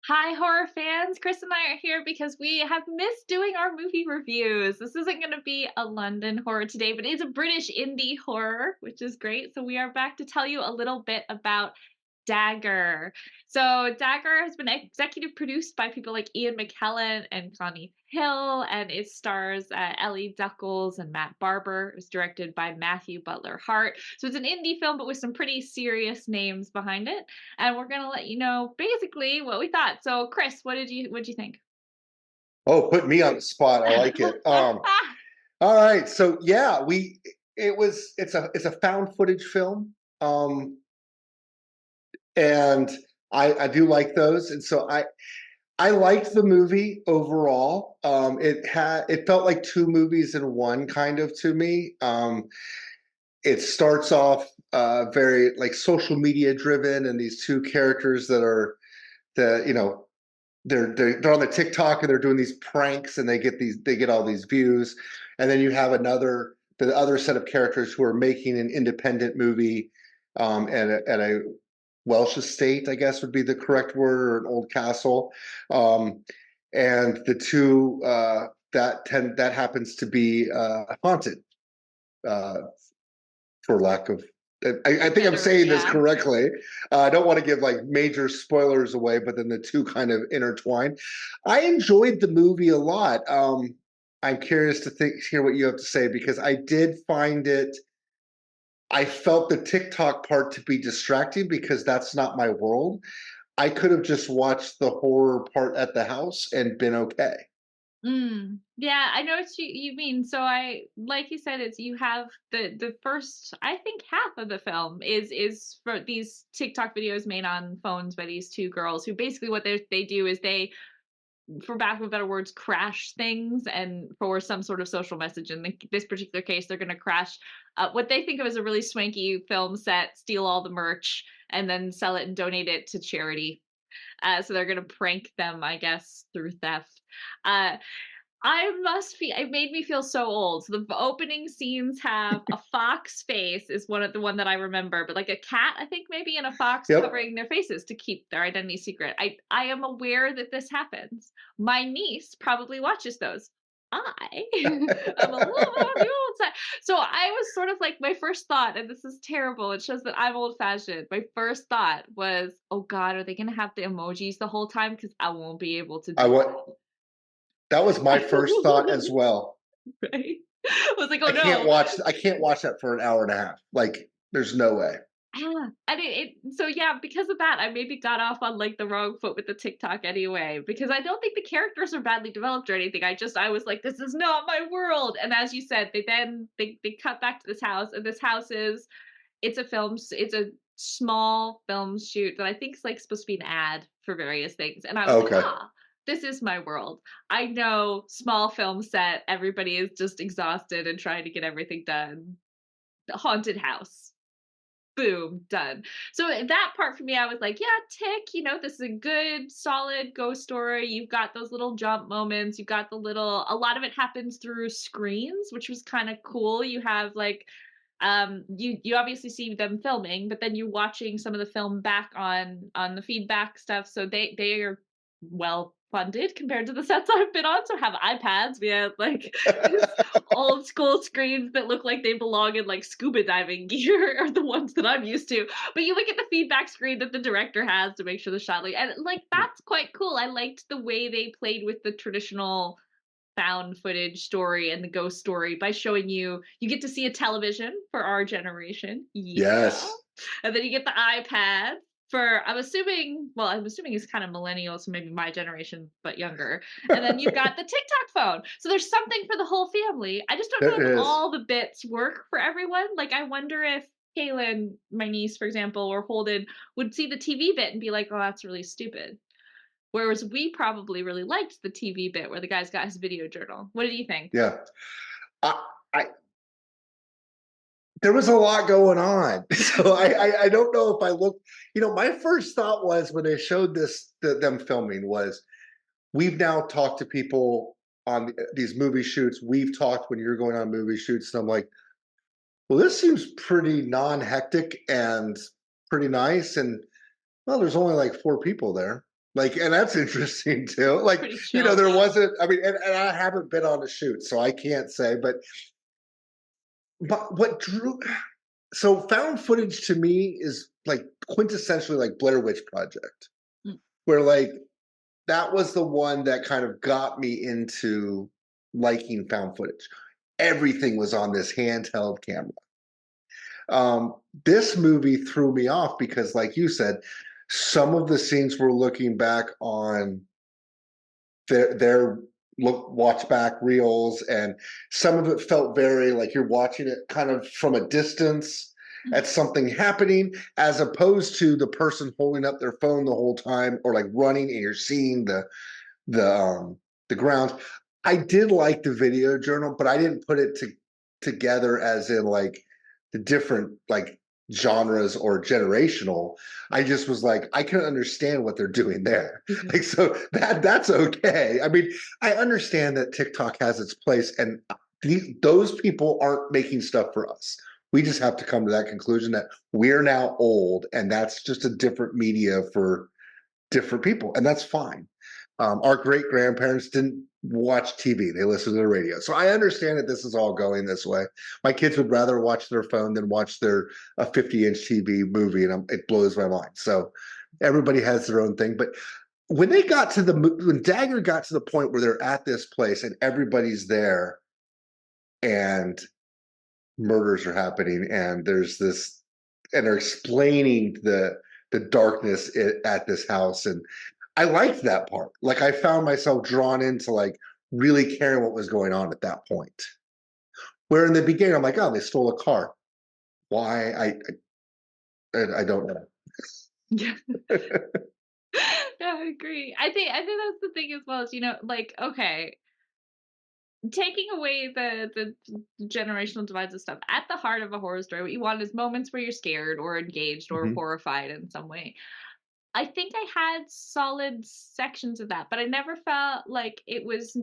Hi, horror fans. Chris and I are here because we have missed doing our movie reviews. This isn't going to be a London horror today, but it's a British indie horror, which is great. So we are back to tell you a little bit about Dagr. So Dagr has been executive produced by people like Ian McKellen and Connie Hill, and it stars Ellie Duckles and Matt Barber. It was directed by Matthew Butler-Hart. So it's an indie film, but with some pretty serious names behind it. And we're gonna let you know basically what we thought. So, Chris, what did you think? Oh, put me on the spot. I like it. All right. So yeah, it's a found footage film. Um, and I do like those. And so I liked the movie overall. It felt like two movies in one kind of to me. It starts off very like social media driven, and these two characters that are the they're on the TikTok and they're doing these pranks and they get all these views, and then you have the other set of characters who are making an independent movie at a Welsh estate, I guess would be the correct word, or an old castle, and the two that happens to be haunted, uh, for lack of I think I'm Better, saying this yeah. correctly. I don't want to give like major spoilers away, but then the two kind of intertwine. I enjoyed the movie a lot. I'm curious to hear what you have to say, because I did find it. I felt the TikTok part to be distracting because that's not my world. I could have just watched the horror part at the house and been okay. Yeah, I know what you mean. So I like you said, it's you have the first, I think, half of the film is for these TikTok videos made on phones by these two girls who basically what they do is they, for lack of better words, crash things and for some sort of social message. In this particular case, they're going to crash what they think of as a really swanky film set, steal all the merch, and then sell it and donate it to charity. So they're going to prank them, I guess, through theft. Uh, it made me feel so old. So the opening scenes have a fox face is the one that I remember, but like a cat, I think maybe, and a fox Yep. covering their faces to keep their identity secret. I am aware that this happens. My niece probably watches those. I am a little bit on the old side. So I was sort of like, my first thought, and this is terrible, it shows that I'm old fashioned. My first thought was, oh God, are they gonna have the emojis the whole time? Because I won't be able to I do want That was my first thought that. as well. Right? I was like, "Oh, no." I can't watch that for an hour and a half. Like, there's no way. And so, yeah, because of that, I maybe got off on, like, the wrong foot with the TikTok anyway, because I don't think the characters are badly developed or anything. I was like, "This is not my world." And as you said, they cut back to this house, and this house is it's a small film shoot that I think is, like, supposed to be an ad for various things, and I was like, Okay. "Ah, this is my world." I know, small film set, everybody is just exhausted and trying to get everything done. The haunted house. Boom, done. So that part for me, I was like, yeah, tick, this is a good, solid ghost story. You've got those little jump moments. You've got a lot of it happens through screens, which was kind of cool. You have like, you obviously see them filming, but then you're watching some of the film back on the feedback stuff. So they are well funded compared to the sets I've been on. So have iPads. We have like these old school screens that look like they belong in like scuba diving gear are the ones that I'm used to. But you look at the feedback screen that the director has to make sure the shot, like, and like that's quite cool. I liked the way they played with the traditional found footage story and the ghost story by showing you get to see a television for our generation. Yeah. Yes. And then you get the iPad for I'm assuming he's kind of millennial, so maybe my generation, but younger. And then you've got the TikTok phone. So there's something for the whole family. I just don't It know if is. all the bits work for everyone. Like, I wonder if Kaylin, my niece, for example, or Holden would see the TV bit and be like, oh, that's really stupid. Whereas we probably really liked the TV bit where the guy's got his video journal. What did you think? Yeah. I, I There was a lot going on. So I don't know if I looked, my first thought was when they showed them filming was, we've now talked to people on these movie shoots. We've talked when you're going on movie shoots. And I'm like, well, this seems pretty non-hectic and pretty nice. And well, there's only like four people there. Like, and that's interesting too. Like, Pretty chill. there wasn't, I mean, and I haven't been on a shoot, so I can't say, but what drew, so found footage to me is like quintessentially like Blair Witch Project, Mm, where like that was the one that kind of got me into liking found footage. Everything was on this handheld camera. Um, this movie threw me off because, like you said, some of the scenes were looking back on their look watch back reels, and some of it felt very like you're watching it kind of from a distance mm. at something happening, as opposed to the person holding up their phone the whole time or like running and you're seeing the ground. I did like the video journal, but I didn't put it together as in like the different like genres or generational. I just was like, I can understand what they're doing there. Like, so that's okay. I mean, I understand that TikTok has its place, and those people aren't making stuff for us. We just have to come to that conclusion that we're now old, and that's just a different media for different people, and that's fine. Our great grandparents didn't watch TV; they listened to the radio. So I understand that this is all going this way. My kids would rather watch their phone than watch their a 50-inch TV movie, and it blows my mind. So everybody has their own thing. But when they got to when Dagr got to the point where they're at this place and everybody's there, and murders are happening, and there's this, and they're explaining the darkness at this house, and I liked that part. Like, I found myself drawn into like really caring what was going on at that point. Where in the beginning, I'm like, oh, they stole a car. Why? I don't know. Yeah. Yeah, I agree. I think that's the thing as well, is, like, okay, taking away the generational divides and stuff, at the heart of a horror story, what you want is moments where you're scared or engaged or Mhm. horrified in some way. I think I had solid sections of that, but I never felt like it was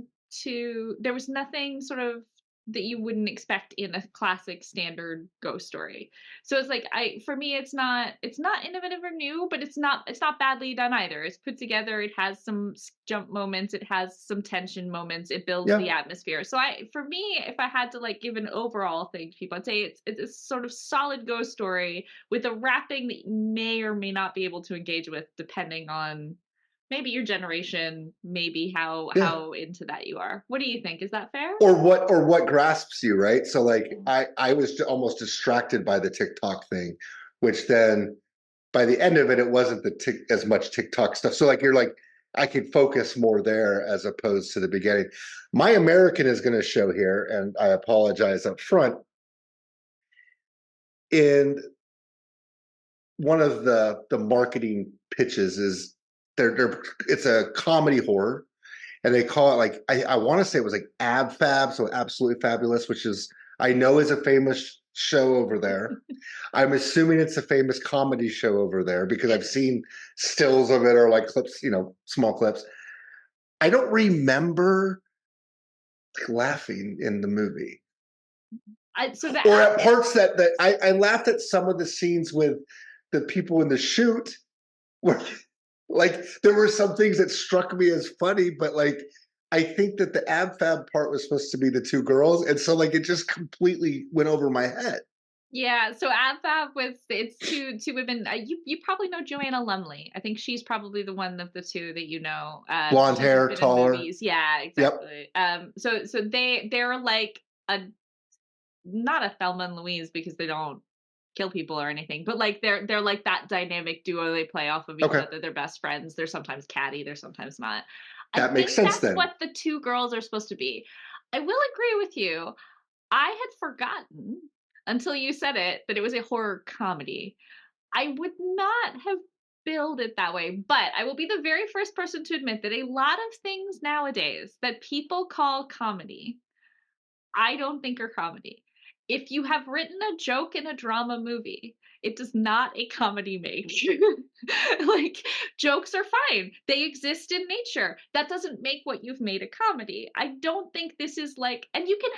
there was nothing sort of that you wouldn't expect in a classic standard ghost story. So it's like, for me, it's not innovative or new, but it's not badly done either. It's put together, it has some jump moments, it has some tension moments, it builds the Yeah. atmosphere. So for me, if I had to like give an overall thing to people, I'd say it's a sort of solid ghost story with a wrapping that you may or may not be able to engage with depending on maybe your generation, maybe how Yeah. into that you are. What do you think? Is that fair? Or what grasps you, right? So like I was almost distracted by the TikTok thing, which then by the end of it, it wasn't as much TikTok stuff. So like you're like, I could focus more there as opposed to the beginning. My American is going to show here, and I apologize up front. In one of the marketing pitches is they're it's a comedy horror, and they call it like I want to say it was like Ab Fab, so absolutely fabulous, which is I know is a famous show over there. I'm assuming it's a famous comedy show over there because I've seen stills of it or like clips, small clips. I don't remember laughing in the movie, So the or app, at parts that I laughed at some of the scenes with the people in the shoot where like there were some things that struck me as funny, but like I think that the ab fab part was supposed to be the two girls, and so like it just completely went over my head. yeah, so AbFab with it's two women. You probably know Joanna Lumley. I think she's probably the one of the two that you know. Blonde She's hair, been in taller. movies. Yeah, Yep. exactly. So they're like a not a Thelma and Louise because they don't kill people or anything, but like they're like that dynamic duo. They play off of each Okay. other. They're best friends. They're sometimes catty. They're sometimes not. I That makes think sense that's then. what the two girls are supposed to be. I will agree with you. I had forgotten until you said it that it was a horror comedy. I would not have billed it that way, but I will be the very first person to admit that a lot of things nowadays that people call comedy, I don't think are comedy. If you have written a joke in a drama movie, it does not a comedy make. Like, jokes are fine. They exist in nature. That doesn't make what you've made a comedy. I don't think this is like, and you can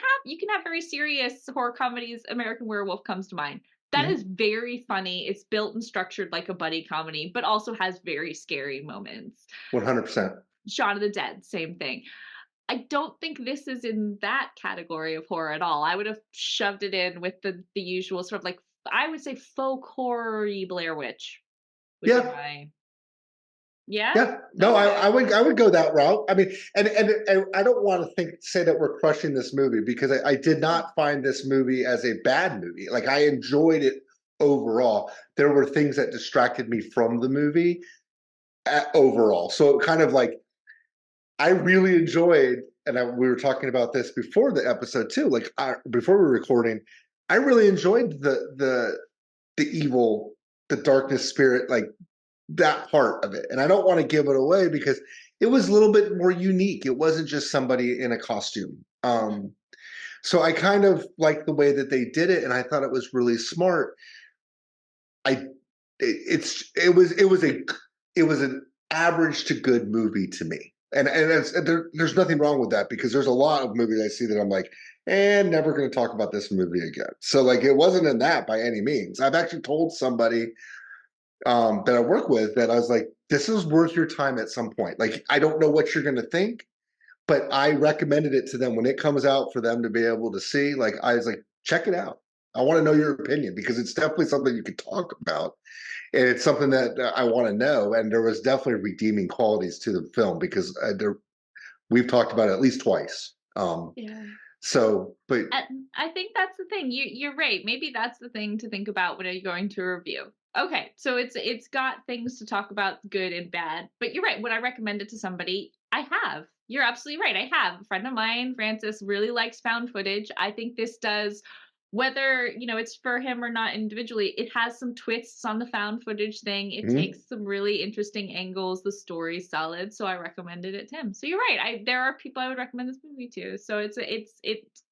have very serious horror comedies. American Werewolf comes to mind. That is Mhm. very funny. It's built and structured like a buddy comedy, but also has very scary moments. 100%. Shaun of the Dead, same thing. I don't think this is in that category of horror at all. I would have shoved it in with the usual sort of like, I would say folk horror-y Blair Witch would be Yeah. my. Yeah? Yeah, no, Okay. I would go that route. I mean, and I don't want to say that we're crushing this movie because I did not find this movie as a bad movie. Like I enjoyed it overall. There were things that distracted me from the movie overall. So kind of like I really enjoyed, and we were talking about this before the episode too. Like before we were recording, I really enjoyed the evil, the darkness spirit, like that part of it. And I don't want to give it away because it was a little bit more unique. It wasn't just somebody in a costume. So I kind of liked the way that they did it, and I thought it was really smart. I it was an average to good movie to me, and there's nothing wrong with that because there's a lot of movies I see that I'm like, and never going to talk about this movie again. So like it wasn't in that by any means. I've actually told somebody that I work with that I was like, this is worth your time at some point. Like, I don't know what you're going to think, but I recommended it to them when it comes out for them to be able to see. Like, I was like, check it out. I want to know your opinion because it's definitely something you could talk about. And it's something that I want to know. And there was definitely redeeming qualities to the film because we've talked about it at least twice. Yeah. So, but I think that's the thing. You're right. Maybe that's the thing to think about when you're going to review. Okay, so it's got things to talk about, good and bad. But you're right. Would I recommend it to somebody? I have. You're absolutely right. I have. A friend of mine, Francis, really likes found footage. I think this does, whether it's for him or not individually, it has some twists on the found footage thing. It mhm. takes some really interesting angles. The story's solid, so I recommended it to him. So you're right. There are people I would recommend this movie to. So it's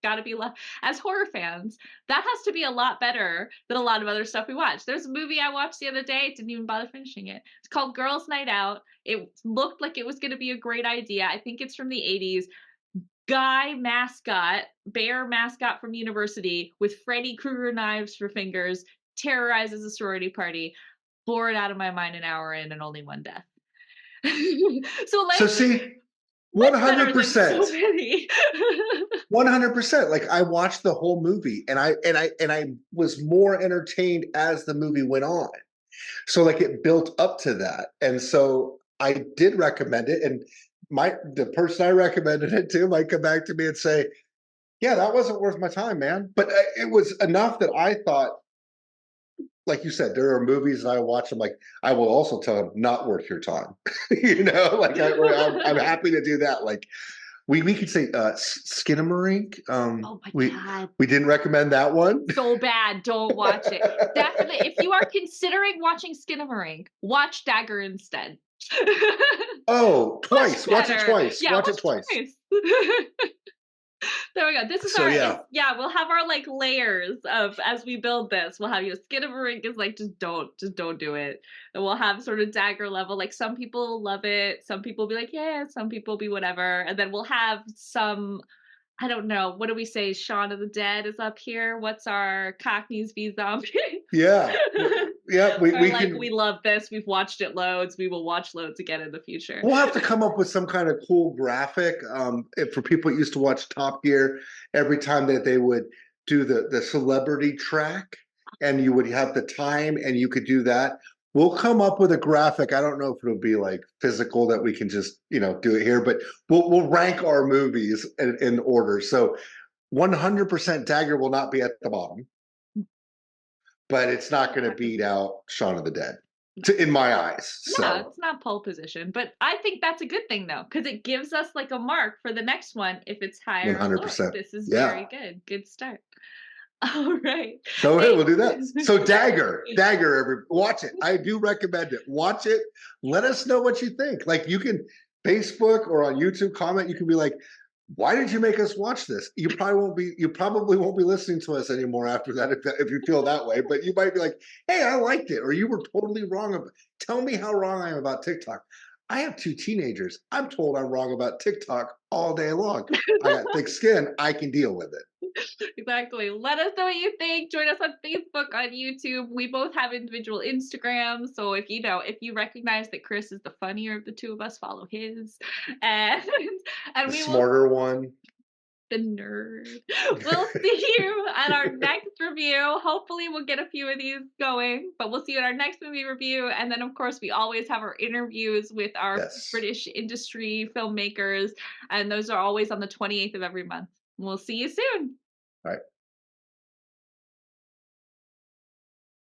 got to be as horror fans, that has to be a lot better than a lot of other stuff we watch. There's a movie I watched the other day, didn't even bother finishing it. It's called Girls Night Out. It looked like it was going to be a great idea. I think it's from the 80s. Bear mascot from university with Freddy Krueger knives for fingers, terrorizes a sorority party. Bored out of my mind an hour in and only one death. So So like, see, much better than so 100%. many. 100%. Like I watched the whole movie and I was more entertained as the movie went on. So like it built up to that. And so I did recommend it and the person I recommended it to might come back to me and say, "Yeah, that wasn't worth my time, man." But it was enough that I thought, like you said, there are movies that I watch. I'm like, I will also tell them not worth your time. Like I'm happy to do that. Like we could say Skinamarink. Oh my We god. we didn't recommend that one. So bad, don't watch it. Definitely, if you are considering watching Skinamarink, watch Dagger instead. Oh, Much twice. Watch it better. twice. Yeah, Watch watch it twice. it twice. There we go. This is So our yeah, yeah, we'll have our like layers of, as we build this. We'll have Skinamarink is like just don't do it. And we'll have sort of Dagger level. Like some people love it, some people be like, yeah, some people be whatever. And then we'll have some, I don't know, what do we say? Shaun of the Dead is up here. What's our Cockneys v Zombies? yeah, yeah. Or We like, can. we love this. We've watched it loads. We will watch loads again in the future. We'll have to come up with some kind of cool graphic for people that used to watch Top Gear. Every time that they would do the celebrity track, and you would have the time, and you could do that. We'll come up with a graphic. I don't know if it'll be like physical that we can just do it here, but we'll rank our movies in order. So 100% Dagger will not be at the bottom, but it's not going to beat out Shaun of the Dead in my eyes. Yeah, So it's not pole position, but I think that's a good thing though, because it gives us like a mark for the next one if it's higher or lower. 100%. This is Yeah. very good. Good start. All right. So hey, Hey. we'll do that. So Dagger, watch it. I do recommend it. Watch it. Let us know what you think. Like you can Facebook or on YouTube comment. You can be like, "Why did you make us watch this?" You probably won't be listening to us anymore after that if you feel that way. But you might be like, "Hey, I liked it," or "You were totally wrong." Tell me how wrong I am about TikTok. I have 2 teenagers. I'm told I'm wrong about TikTok all day long. I got thick skin. I can deal with it. Exactly. Let us know what you think. Join us on Facebook, on YouTube. We both have individual Instagrams. So if you recognize that Chris is the funnier of the two of us, follow his. And The we will smarter one. the nerd. We'll see you at our next review. Hopefully we'll get a few of these going, but we'll see you at our next movie review. And then of course we always have our interviews with our Yes. British industry filmmakers, and those are always on the 28th of every month. We'll see you soon. All right.